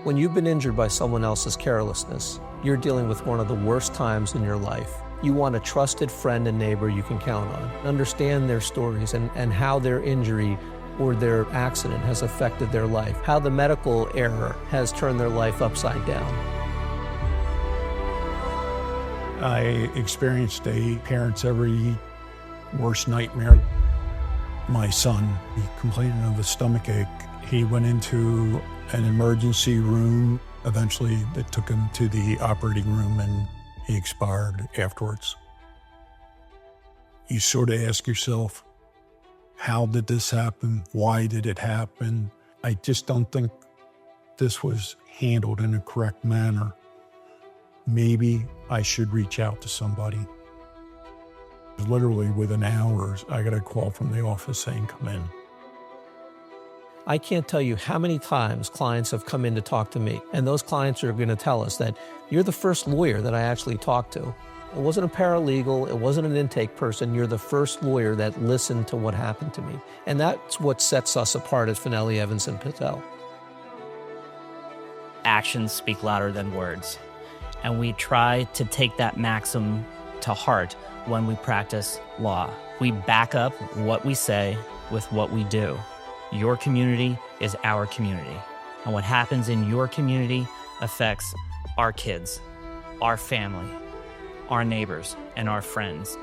When you've been injured by someone else's carelessness, you're dealing with one of the worst times in your life. You want a trusted friend and neighbor you can count on. Understand their stories and how their injury or their accident has affected their life, how the medical error has turned their life upside down. I experienced a parent's every worst nightmare. My son, he complained of a stomachache. He went into an emergency room. Eventually, they took him to the operating room and he expired afterwards. You sort of ask yourself, how did this happen? Why did it happen? I just don't think this was handled in a correct manner. Maybe I should reach out to somebody. Literally within hours, I got a call from the office saying, come in. I can't tell you how many times clients have come in to talk to me, and those clients are going to tell us that you're the first lawyer that I actually talked to. It wasn't a paralegal, it wasn't an intake person, you're the first lawyer that listened to what happened to me. And that's what sets us apart at Fanelli, Evans & Patel. Actions speak louder than words, and we try to take that maxim to heart when we practice law. We back up what we say with what we do. Your community is our community, and what happens in your community affects our kids, our family, our neighbors, and our friends.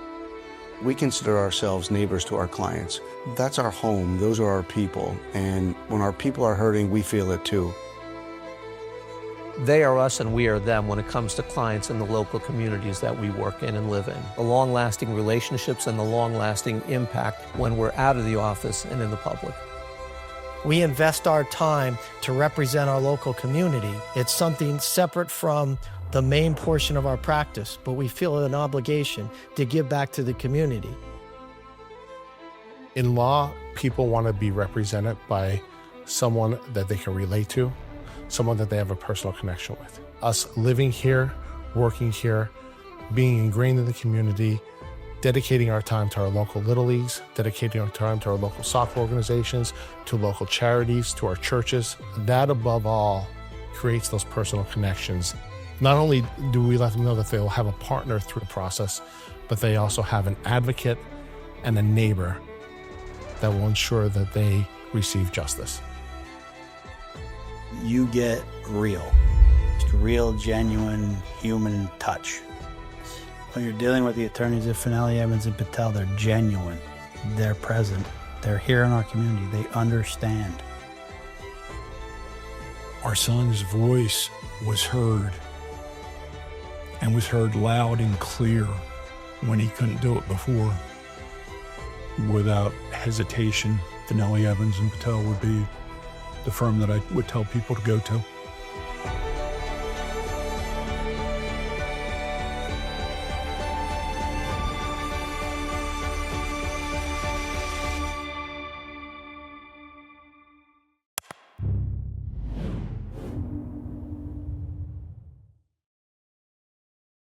We consider ourselves neighbors to our clients. That's our home, those are our people, and when our people are hurting, we feel it too. They are us and we are them when it comes to clients in the local communities that we work in and live in. The long-lasting relationships and the long-lasting impact when we're out of the office and in the public. We invest our time to represent our local community. It's something separate from the main portion of our practice, but we feel an obligation to give back to the community. In law, people want to be represented by someone that they can relate to, someone that they have a personal connection with. Us living here, working here, being ingrained in the community, dedicating our time to our local Little Leagues, dedicating our time to our local soccer organizations, to local charities, to our churches. That above all creates those personal connections. Not only do we let them know that they will have a partner through the process, but they also have an advocate and a neighbor that will ensure that they receive justice. You get real. Just real, genuine, human touch. When you're dealing with the attorneys at Fanelli, Evans & Patel, they're genuine. They're present. They're here in our community. They understand. Our son's voice was heard, and was heard loud and clear when he couldn't do it before. Without hesitation, Fanelli, Evans & Patel would be the firm that I would tell people to go to.